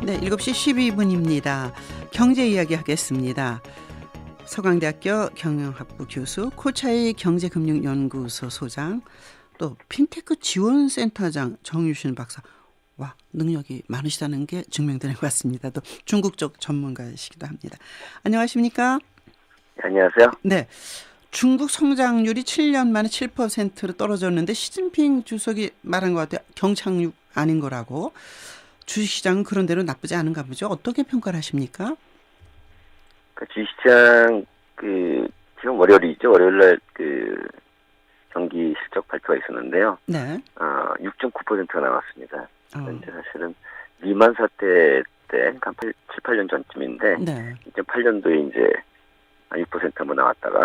네, 7시 12분입니다. 경제 이야기 하겠습니다. 서강대학교 경영학부 교수, 코차이 경제금융연구소 소장, 또 핀테크 지원센터장 정유신 박사. 와, 능력이 많으시다는 게 증명되는 것 같습니다. 또 중국 쪽 전문가이시기도 합니다. 안녕하십니까? 네, 안녕하세요. 네. 중국 성장률이 7년 만에 7%로 떨어졌는데 시진핑 주석이 말한 것 같아요. 경착륙 아닌 거라고. 주식시장은 그런 대로 나쁘지 않은가 보죠. 어떻게 평가를 하십니까? 주식시장 지금 월요일이죠. 월요일날 경기 실적 발표가 있었는데요. 네. 6.9%가 나왔습니다. 이제 사실은 리만 사태 때 한 7, 8년 전쯤인데, 네. 2008년도에 이제 6% 한번 나왔다가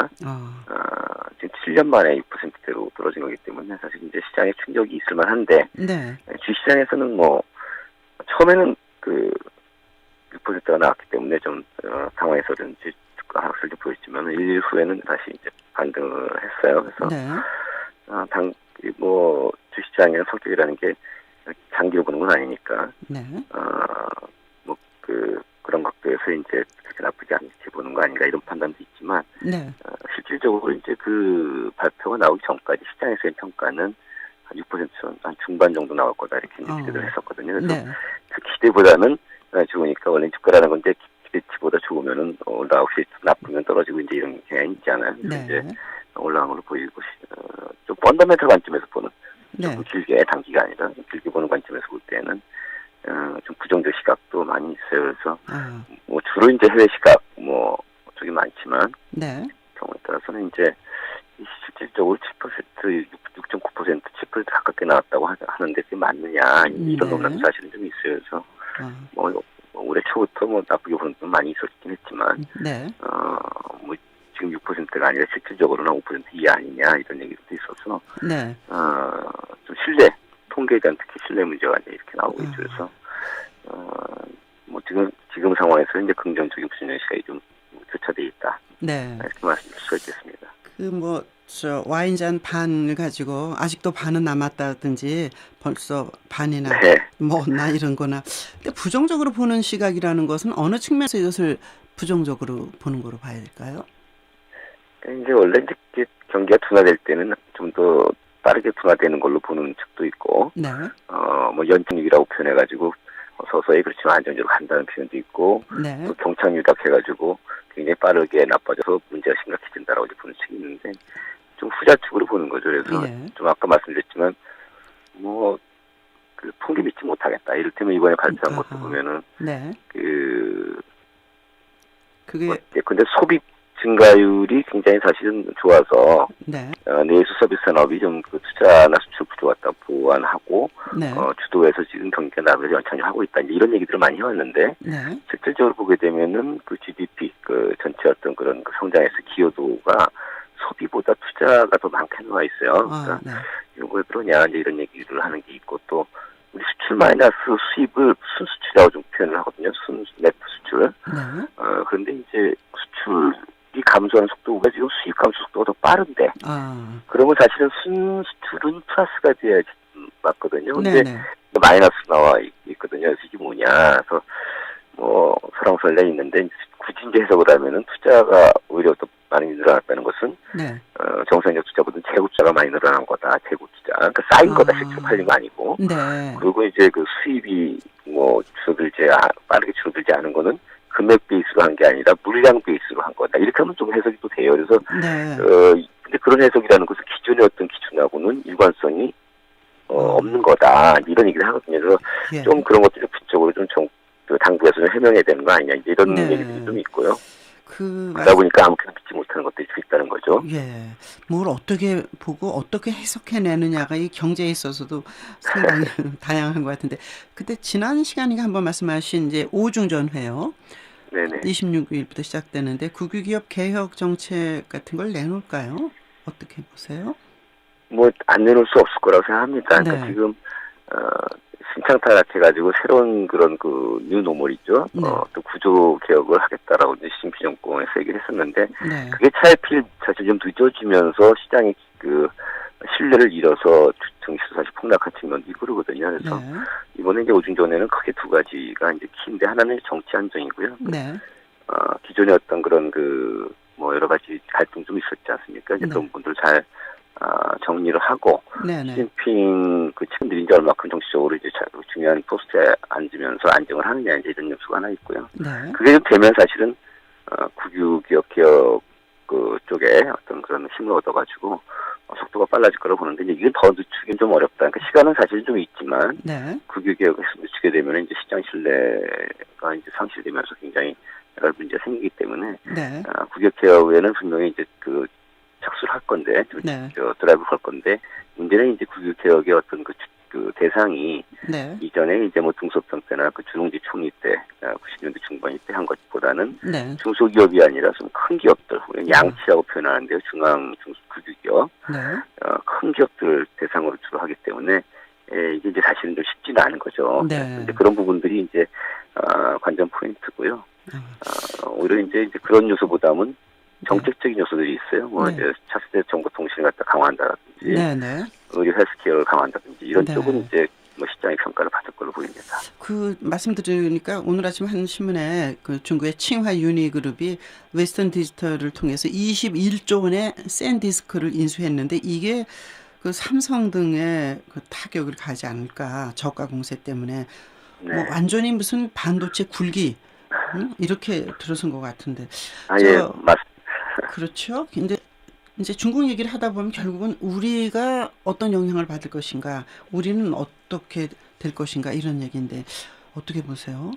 지금 7년 만에 6%대로 떨어진 거기 때문에 사실 이제 시장에 충격이 있을 만한데, 네. 주식시장에서는 처음에는 6%가 나왔기 때문에 좀 상황에서 그런지 하락세를 보였지만 1일 후에는 다시 이제 반등을 했어요. 그래서 네. 주식시장의 성격이라는 게 장기로 보는 건 아니니까 네. 그런 것들에서 이제 그렇게 나쁘지 않게 보는 거 아닌가 이런 판단도 있지만 네. 실질적으로 이제 그 발표가 나오기 전까지 시장에서의 평가는 한 6% 한 중반 정도 나올 거다 이렇게 이제 기대를 했었거든요. 그래서 네. 그 기대보다는 좋으니까 원래 주가라는 건데 기대치보다 좋으면은 올라가고 나쁘면 떨어지고 이제 이런 경향이 있잖아요. 네. 이제 올라간 걸로 보이고 좀 펀더멘털 관점에서 보는 네. 좀 길게 단기가 아니라 길게 보는 관점에서 볼 때는 좀 부정적 시각도 많이 있어요. 그래서 주로 이제 해외 시각 쪽이 많지만 네. 경우에 따라서는 이제 실질적으로 7%, 6.9%, 7% 가깝게 나왔다고 하는데 그게 맞느냐 이런 논란도 사실은 좀 있어요. 그래서 올해 초부터 나쁘게 보는 분 많이 있었긴 했지만 네. 지금 6%가 아니라 실질적으로는 5% 이하 아니냐 이런 얘기도 있어서 네. 좀 통계에 대한 특히 신뢰 문제가 이제 이렇게 나오고 있죠. 그래서 지금 상황에서 이제 긍정적인 부정 시각이 좀 교차돼 있다. 네. 이렇게 말씀드릴 수가 있겠습니다. 와인잔 반을 가지고 아직도 반은 남았다든지 벌써 반이나 먹었나 이런 거나. 근데 부정적으로 보는 시각이라는 것은 어느 측면에서 이것을 부정적으로 보는 거로 봐야 될까요? 이제 원래 이제 경기가 둔화될 때는 좀 더 빠르게 둔화되는 걸로 보는 측도 있고, 네. 연착륙이라고 표현해가지고 서서히 그렇지만 안정적으로 간다는 표현도 있고, 네. 또 경착륙이라고 해가지고 굉장히 빠르게 나빠져서 문제가 심각해진다라고 보는 측이 있는데, 좀 후자 측으로 보는 거죠. 그래서 좀 아까 말씀드렸지만, 통계 믿지 못하겠다. 이를테면 이번에 발표한 것도 보면은, 네. 근데 소비 증가율이 굉장히 사실은 좋아서 네. 내수 서비스 산업이 좀 투자나 수출 부족을 보완하고 네. 주도해서 지금 경기가 나아가서 연착륙하고 있다 이런 얘기들을 많이 해왔는데 네. 실질적으로 보게 되면은 GDP 전체 어떤 그런 성장에서 기여도가 소비보다 투자가 더 많게 나와 있어요. 그러니까 이거 왜 그러냐 이제 이런 얘기를 하는 게 있고 또 우리 수출 마이너스 수입을 순수출이라고 좀 표현을 하거든요. 네트 수출. 네. 그런데 이제 수출이 감소하는 속도가 지금 수입 감소 속도가 더 빠른데. 그러면 사실은 순수출은 플러스가 돼야지 맞거든요. 근데 마이너스 나와 있거든요. 그래서 이게 뭐냐. 그래서 설왕설래 있는데 굳이 이제 해석을 하면은 투자가 오히려 더 많이 늘어났다는 것은 정상적 투자보다 재고 투자가 많이 늘어난 거다. 재고 투자. 그러니까 쌓인 거다. 실제로 팔린 거 아니고. 네. 그리고 이제 수입이 빠르게 줄어들지 않은 거는 금액 베이스로 한 게 아니라 물량 베이스로 한 거다. 이렇게 하면 좀 해석이 또 돼요. 그래서 근데 그런 해석이라는 것은 기존의 어떤 기준하고는 일관성이 없는 거다. 이런 얘기를 하거든요. 그래서 좀 그런 것들이 부적으로 좀 당국에서 좀 해명해야 되는 거 아니냐. 이런 얘기들이 좀 있고요. 그러다 보니까 아무렇게나 믿지 못하는 것들이 좀 있다는 거죠. 예. 뭘 어떻게 보고 어떻게 해석해내느냐가 이 경제에 있어서도 상당히 다양한 것 같은데. 근데 지난 시간에 한번 말씀하신 이제 오중전회요. 네네. 26일부터 시작되는데 국유기업 개혁 정책 같은 걸 내놓을까요? 어떻게 보세요? 안 내놓을 수 없을 거라고 생각합니다. 그러니까 지금 신창타락해가지고 새로운 그런 뉴노멀이죠. 또 구조 개혁을 하겠다라고 이제 시진핑 정권에서 얘기를 했었는데 그게 차일피일 사실 좀 늦어지면서 시장이 신뢰를 잃어서 정치도 사실 폭락한 측면도 있고 그러거든요. 그래서 네. 이번에 이제 오중전에는 크게 두 가지가 이제 키인데 하나는 정치 안정이고요. 네. 기존에 어떤 그런 뭐 여러 가지 갈등 좀 있었지 않습니까? 이제 네. 그런 분들 잘 정리를 하고 시진핑 그 측근들이 이제 얼마큼 정치적으로 이제 중요한 포스트에 앉으면서 안정을 하느냐 이제 이런 요소가 하나 있고요. 네. 그게 좀 되면 사실은 국유 기업 그 쪽에 어떤 그런 힘을 얻어가지고 속도가 빨라질 거라고 보는데 이제 이건 더 늦추긴 좀 어렵다. 그러니까 시간은 사실 좀 있지만 네. 국유 기업에서 늦추게 되면 이제 시장 신뢰가 이제 상실되면서 굉장히 여러 문제가 생기기 때문에 네. 국유 기업에는 분명히 이제 착수를 할 건데 드라이브 걸 건데 문제는 이제 국유 개혁의 어떤 그 대상이 네. 이전에 이제 뭐 등소평 때나 주룽지 총리 때 90년대 중반 이때 한 것보다는 네. 중소기업이 아니라 좀 큰 기업들 우리는 양치라고 표현하는데요. 국유 기업 네. 큰 기업들을 대상으로 주로 하기 때문에 이게 이제 사실은 좀 쉽지는 않은 거죠. 네. 이제 그런 부분들이 이제 관전 포인트고요. 오히려 이제 그런 요소보다는 정책적인 요소들이 있어요. 뭐 네. 이제 차세대 정보통신을 갖다 강화한다든지, 네. 의료 헬스케어를 강화한다든지 이런 네. 쪽은 이제 뭐 시장의 평가를 받을 걸로 보입니다. 그 말씀 들으니까 오늘 아침 한 신문에 그 중국의 칭화 유니그룹이 웨스턴 디지털을 통해서 21조 원의 샌디스크를 인수했는데 이게 그 삼성 등의 그 타격을 가지 않을까 저가 공세 때문에 네. 뭐 완전히 무슨 반도체 굴기 이렇게 들어선 것 같은데. 예, 맞습니다. 그렇죠. 근데 이제 중국 얘기를 하다 보면 결국은 우리가 어떤 영향을 받을 것인가, 우리는 어떻게 될 것인가 이런 얘기인데 어떻게 보세요?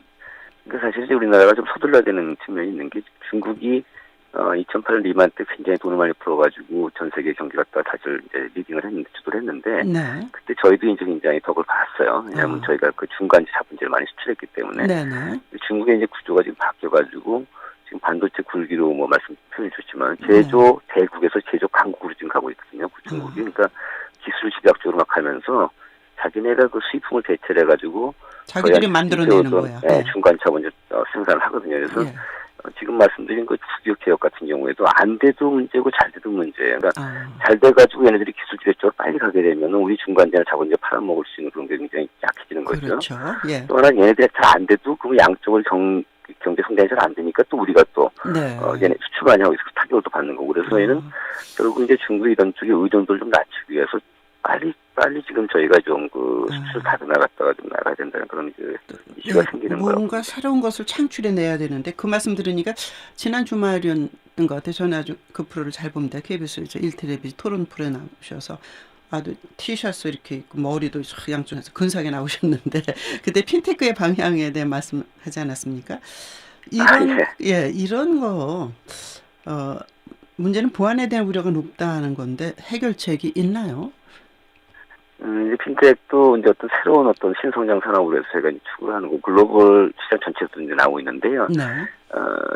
그러니까 사실 이제 우리나라가 좀 서둘러야 되는 측면이 있는 게 중국이 2008년 리만 때 굉장히 돈을 많이 풀어가지고 전 세계 경기 갖다 다들 이제 리딩을 했는데 주도를 했는데 네. 그때 저희도 이제 굉장히 덕을 봤어요. 왜냐하면 저희가 그 중간 자본재를 많이 수출했기 때문에 네네. 중국의 이제 구조가 지금 바뀌어가지고 지금 반도체 굴기로 뭐 말씀 표현해 주셨지만 제조 대국에서 제조 강국으로 지금 가고 있거든요. 중국이 그러니까 기술 집약적으로 막 하면서 자기네가 그 수입품을 대체를 해가지고 자기들이 만들어내는 거야. 네. 중간 자본재 생산을 하거든요. 그래서 지금 말씀드린 그 국유 개혁 같은 경우에도 안 돼도 문제고 잘 돼도 문제예요. 그러니까 잘 돼가지고 얘네들이 기술 집약적으로 빨리 가게 되면 우리 중간재나 자본재 팔아먹을 수 있는 그런 게 굉장히 약해지는 거죠. 그렇죠. 예. 또 하나 얘네들이 잘 안 돼도 그 양쪽을 경제 성장이 잘 안 되니까 또 우리가 또 얘네 수출 많이 하고 있어서 타격을 또 받는 거고 그래서 저희는 결국 이제 중국 이런 쪽의 의존도를 좀 낮추기 위해서 빨리 지금 저희가 좀 그 수출 다져나갔다가 좀 나가야 된다는 그런 이슈가 생기는 거예요. 뭔가 새로운 것을 창출해내야 되는데 그 말씀 들으니까 지난 주말이었던 것 같아요. 저는 아주 그 프로를 잘 봅니다. KBS 1텔레비전 토론 프로에 나오셔서 아주 티셔츠 이렇게 입고 머리도 양쪽에서 근사하게 나오셨는데 그때 핀테크의 방향에 대해 말씀하지 않았습니까? 이런 거 문제는 보안에 대한 우려가 높다는 건데 해결책이 있나요? 이제 핀텍도 이제 어떤 새로운 어떤 신성장 산업으로 해서 저희가 추구를 하는 거 글로벌 시장 전체에서도 이제 나오고 있는데요. 네.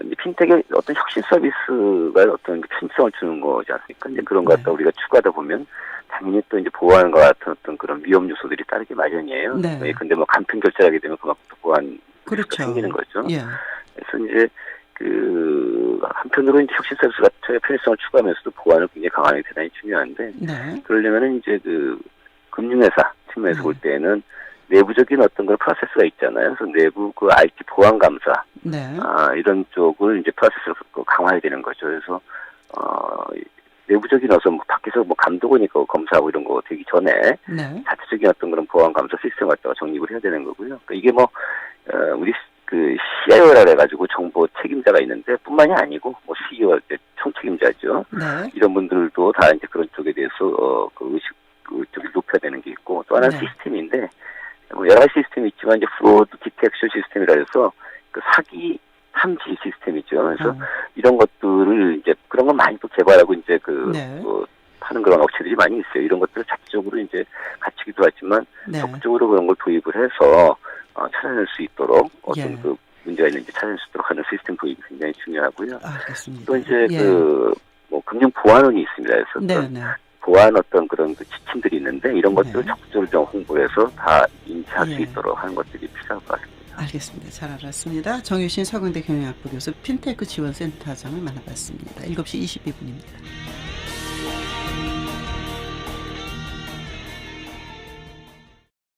이제 핀텍의 어떤 혁신 서비스가 어떤 편성을 주는 거지 않습니까? 이제 그런 거 갖다 우리가 추구하다 보면 당연히 또 이제 보안과 같은 어떤 그런 위험 요소들이 따르기 마련이에요. 네. 근데 뭐 간편 결제를 하게 되면 그만큼 또 보안 그렇죠. 생기는 거죠. 예. 그래서 이제 한편으로 이제 혁신 서비스 같은 편의성을 추구하면서도 보안을 굉장히 강화하는 게 대단히 중요한데 그러려면은 이제 금융회사 측면에서 볼 때는 내부적인 어떤 그런 프로세스가 있잖아요. 그래서 내부 그 IT 보안 감사, 이런 쪽을 이제 프로세스를 강화해야 되는 거죠. 그래서 내부적인 어서 뭐 밖에서 뭐 감독원이니까 검사하고 이런 거 되기 전에 자체적인 어떤 그런 보안 감사 시스템 갖다가 정립을 해야 되는 거고요. 그러니까 이게 뭐 우리 그 CIO라 해가지고 정보 책임자가 있는데 뿐만이 아니고 뭐 CEO 총 책임자죠. 이런 분들도 다 이제 그런 쪽에 대해서 그 의식 쪽을 높여야 되는 게 있고 또 하나는 시스템인데 뭐 여러 가지 시스템이 있지만 이제 프로드 디텍션 시스템이라 해서 그 사기 탐지 시스템이죠. 그래서 이런 것들을 이제 그런 거 많이 또 개발하고 이제 하는 그런 업체들이 많이 있어요. 이런 것들을 자체적으로 이제 갖추기도 하지만 적극적으로 그런 걸 도입을 해서 찾아낼 수 있도록 어떤 그 문제가 있는지 찾아낼 수 있도록 하는 시스템 도입이 굉장히 중요하고요. 알겠습니다. 또 이제 뭐 금융 보안원이 있습니다. 그래서 보안 어떤 그런 그 지침들이 있는데 이런 것들을 적극적으로 좀 홍보해서 다 인지할 수 있도록 하는 것들이 필요할 것 같습니다. 알겠습니다. 잘 알았습니다. 정유신 서강대 경영학부 교수 핀테크 지원센터장을 만나봤습니다. 7시 22분입니다.